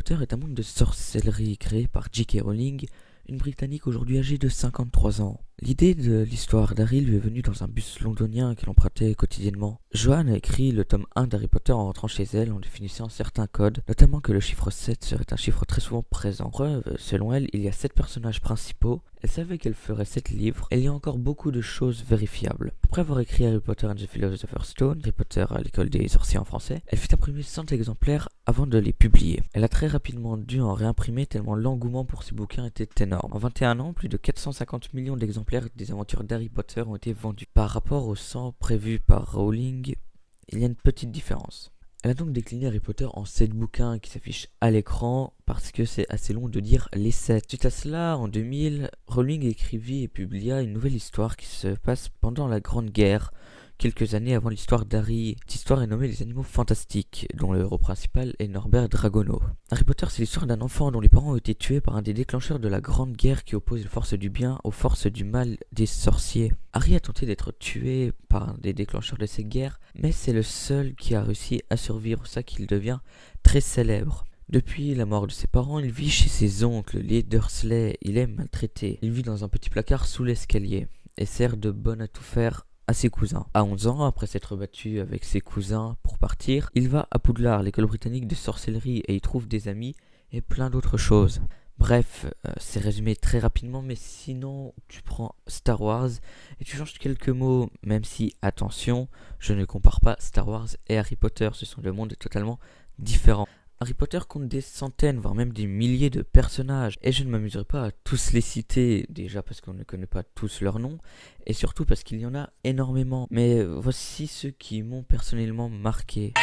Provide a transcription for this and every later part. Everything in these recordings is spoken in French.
Potter est un monde de sorcellerie créé par J.K. Rowling, une Britannique aujourd'hui âgée de 53 ans. L'idée de l'histoire d'Harry lui est venue dans un bus londonien qu'elle empruntait quotidiennement. Joanne a écrit le tome 1 d'Harry Potter en rentrant chez elle en définissant certains codes, notamment que le chiffre 7 serait un chiffre très souvent présent. Preuve, selon elle, il y a 7 personnages principaux. Elle savait qu'elle ferait 7 livres, et il y a encore beaucoup de choses vérifiables. Après avoir écrit Harry Potter and the Philosopher's Stone, Harry Potter à l'école des sorciers en français, elle fit imprimer 100 exemplaires avant de les publier. Elle a très rapidement dû en réimprimer tellement l'engouement pour ses bouquins était énorme. En 21 ans, plus de 450 millions d'exemplaires des aventures d'Harry Potter ont été vendus. Par rapport aux 100 prévus par Rowling, il y a une petite différence. Elle a donc décliné Harry Potter en 7 bouquins qui s'affichent à l'écran parce que c'est assez long de dire les 7. Suite à cela, en 2000, Rowling écrivit et publia une nouvelle histoire qui se passe pendant la Grande Guerre, quelques années avant l'histoire d'Harry. Cette histoire est nommée Les Animaux Fantastiques, dont le héros principal est Norbert Dragono. Harry Potter, c'est l'histoire d'un enfant dont les parents ont été tués par un des déclencheurs de la Grande Guerre qui oppose les forces du bien aux forces du mal des sorciers. Harry a tenté d'être tué par un des déclencheurs de ces guerres, mais c'est le seul qui a réussi à survivre, ça qu'il devient très célèbre. Depuis la mort de ses parents, il vit chez ses oncles, les Dursley. Il est maltraité. Il vit dans un petit placard sous l'escalier et sert de bonne à tout faire à ses cousins. À 11 ans, après s'être battu avec ses cousins pour partir, il va à Poudlard, l'école britannique de sorcellerie, et y trouve des amis et plein d'autres choses. Bref, c'est résumé très rapidement, mais sinon, tu prends Star Wars et tu changes quelques mots, même si, attention, je ne compare pas Star Wars et Harry Potter, ce sont deux mondes totalement différents. Harry Potter compte des centaines, voire même des milliers de personnages, et je ne m'amuserai pas à tous les citer, déjà parce qu'on ne connaît pas tous leurs noms, et surtout parce qu'il y en a énormément. Mais voici ceux qui m'ont personnellement marqué.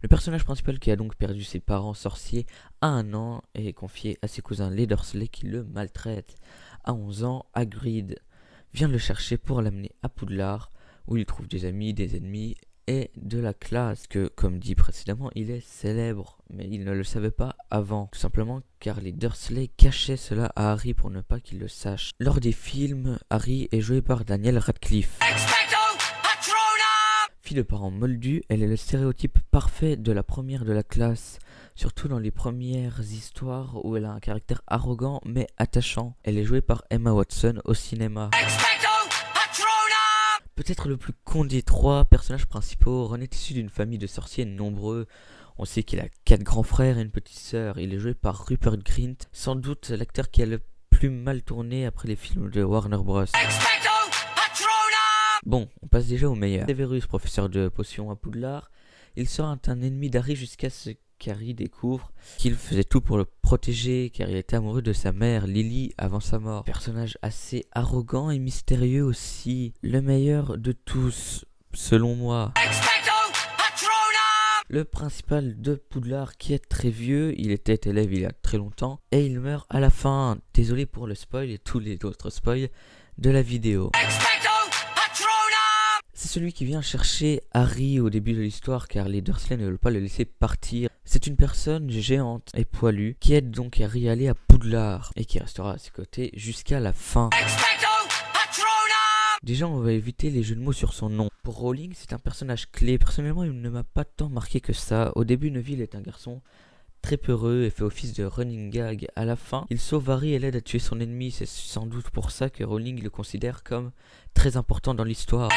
Le personnage principal qui a donc perdu ses parents sorciers à 1 an est confié à ses cousins les Dursley qui le maltraitent. À 11 ans, Hagrid vient le chercher pour l'amener à Poudlard, où il trouve des amis, des ennemis, et de la classe, que comme dit précédemment il est célèbre, mais il ne le savait pas avant, tout simplement car les Dursley cachaient cela à Harry pour ne pas qu'il le sache. Lors des films, Harry est joué par Daniel Radcliffe. Fille de parents moldus, elle est le stéréotype parfait de la première de la classe, surtout dans les premières histoires où elle a un caractère arrogant mais attachant. Elle est jouée par Emma Watson au cinéma. Peut-être le plus con des 3 personnages principaux, Ron est issu d'une famille de sorciers nombreux. On sait qu'il a 4 grands frères et une petite sœur. Il est joué par Rupert Grint, sans doute l'acteur qui a le plus mal tourné après les films de Warner Bros. Bon, on passe déjà au meilleur. Severus, professeur de potions à Poudlard, il sera un ennemi d'Harry jusqu'à ce qu'Harry découvre qu'il faisait tout pour le protéger car il était amoureux de sa mère, Lily, avant sa mort. Personnage assez arrogant et mystérieux aussi. Le meilleur de tous, selon moi. Le principal de Poudlard qui est très vieux, il était élève il y a très longtemps et il meurt à la fin. Désolé pour le spoil et tous les autres spoils de la vidéo. C'est celui qui vient chercher Harry au début de l'histoire car les Dursley ne veulent pas le laisser partir. C'est une personne géante et poilue qui aide donc Harry à aller à Poudlard et qui restera à ses côtés jusqu'à la fin. Déjà on va éviter les jeux de mots sur son nom. Pour Rowling c'est un personnage clé. Personnellement il ne m'a pas tant marqué que ça. Au début Neville est un garçon très peureux et fait office de running gag. À la fin, il sauve Harry et l'aide à tuer son ennemi. C'est sans doute pour ça que Rowling le considère comme très important dans l'histoire.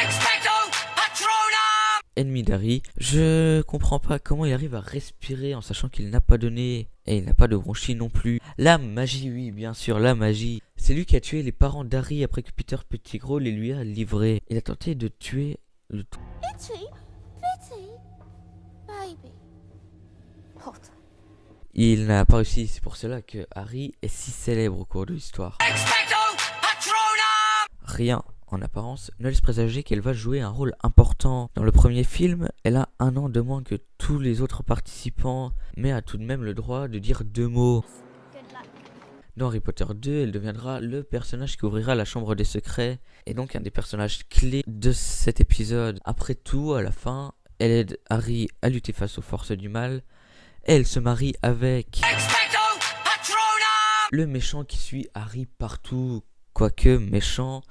Ennemi d'Harry, je comprends pas comment il arrive à respirer en sachant qu'il n'a pas donné et il n'a pas de bronchie non plus. La magie, oui, bien sûr, la magie. C'est lui qui a tué les parents d'Harry après que Peter Pettigrew les lui a livrés. Il a tenté de tuer le tout. Il n'a pas réussi, c'est pour cela que Harry est si célèbre au cours de l'histoire. Rien, en apparence, ne laisse présager qu'elle va jouer un rôle important. Dans le premier film, elle a 1 an de moins que tous les autres participants, mais a tout de même le droit de dire 2 mots. Dans Harry Potter 2, elle deviendra le personnage qui ouvrira la chambre des secrets, et donc un des personnages clés de cet épisode. Après tout, à la fin, elle aide Harry à lutter face aux forces du mal, et elle se marie avec le méchant qui suit Harry partout, quoique méchant,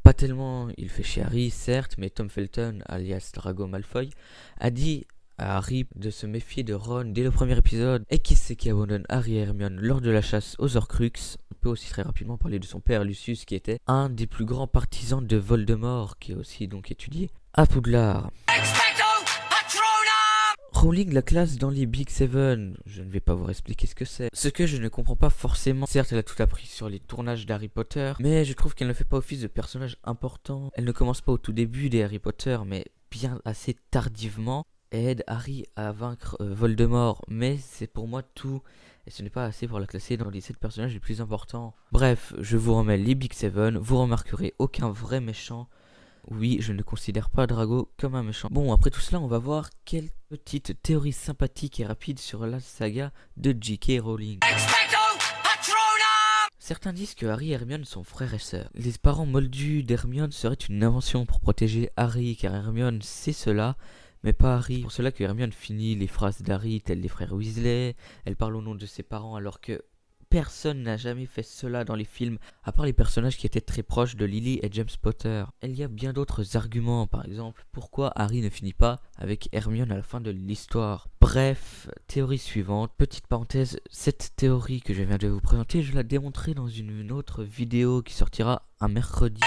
pas tellement, il fait chier Harry certes, mais Tom Felton, alias Drago Malfoy, a dit à Harry de se méfier de Ron dès le premier épisode. Et qui c'est qui abandonne Harry et Hermione lors de la chasse aux Horcruxes? On peut aussi très rapidement parler de son père Lucius, qui était un des plus grands partisans de Voldemort, qui est aussi donc étudié à Poudlard. Rowling la classe dans les Big Seven. Je ne vais pas vous expliquer ce que c'est. Ce que je ne comprends pas forcément. Certes, elle a tout appris sur les tournages d'Harry Potter, mais je trouve qu'elle ne fait pas office de personnage important. Elle ne commence pas au tout début des Harry Potter, mais bien assez tardivement. Elle aide Harry à vaincre Voldemort, mais c'est pour moi tout. Et ce n'est pas assez pour la classer dans les 7 personnages les plus importants. Bref, je vous remets les Big Seven. Vous remarquerez aucun vrai méchant. Oui, je ne considère pas Drago comme un méchant. Bon, après tout cela, on va voir quelques petites théories sympathiques et rapides sur la saga de J.K. Rowling. Certains disent que Harry et Hermione sont frères et sœurs. Les parents moldus d'Hermione seraient une invention pour protéger Harry, car Hermione sait cela, mais pas Harry. C'est pour cela que Hermione finit les phrases d'Harry telles les frères Weasley. Elle parle au nom de ses parents alors que personne n'a jamais fait cela dans les films, à part les personnages qui étaient très proches de Lily et James Potter. Il y a bien d'autres arguments, par exemple, pourquoi Harry ne finit pas avec Hermione à la fin de l'histoire. Bref, théorie suivante, petite parenthèse, cette théorie que je viens de vous présenter, je la démontrerai dans une autre vidéo qui sortira un mercredi.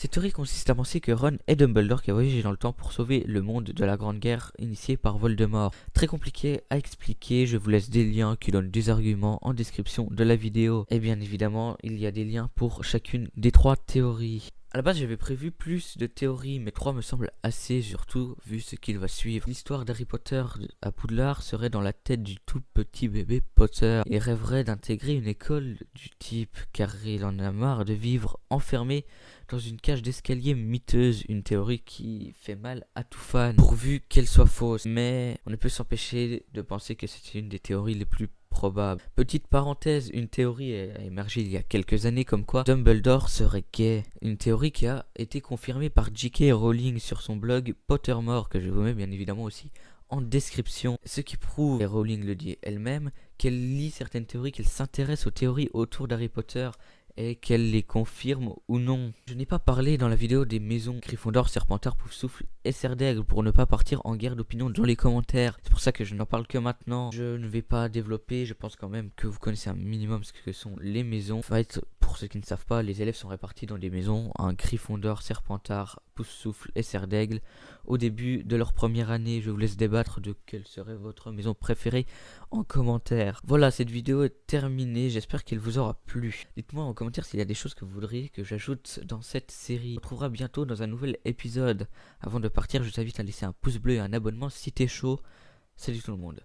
Cette théorie consiste à penser que Ron est Dumbledore qui a voyagé dans le temps pour sauver le monde de la Grande Guerre initiée par Voldemort. Très compliqué à expliquer, je vous laisse des liens qui donnent des arguments en description de la vidéo. Et bien évidemment, il y a des liens pour chacune des 3 théories. À la base, j'avais prévu plus de théories, mais 3 me semblent assez, surtout vu ce qu'il va suivre. L'histoire d'Harry Potter à Poudlard serait dans la tête du tout petit bébé Potter. Il rêverait d'intégrer une école du type, car il en a marre de vivre enfermé dans une cage d'escalier miteuse, une théorie qui fait mal à tout fan, pourvu qu'elle soit fausse. Mais on ne peut s'empêcher de penser que c'est une des théories les plus probable. Petite parenthèse, une théorie a émergé il y a quelques années comme quoi Dumbledore serait gay. Une théorie qui a été confirmée par J.K. Rowling sur son blog Pottermore, que je vous mets bien évidemment aussi en description. Ce qui prouve, et Rowling le dit elle-même, qu'elle lit certaines théories, qu'elle s'intéresse aux théories autour d'Harry Potter et qu'elle les confirme ou non. Je n'ai pas parlé dans la vidéo des maisons Gryffondor, Serpentard, Poufsouffle et Serdaigle pour ne pas partir en guerre d'opinion dans les commentaires. C'est pour ça que je n'en parle que maintenant. Je ne vais pas développer, je pense quand même que vous connaissez un minimum ce que sont les maisons. En fait, pour ceux qui ne savent pas, les élèves sont répartis dans des maisons, un Gryffondor, Serpentard, Poufsouffle et Serdaigle. Au début de leur première année, je vous laisse débattre de quelle serait votre maison préférée en commentaire. Voilà, cette vidéo est terminée, j'espère qu'elle vous aura plu. Dites-moi en commentaire s'il y a des choses que vous voudriez que j'ajoute dans cette série. On se retrouvera bientôt dans un nouvel épisode. Avant de partir, je t'invite à laisser un pouce bleu et un abonnement si t'es chaud. Salut tout le monde.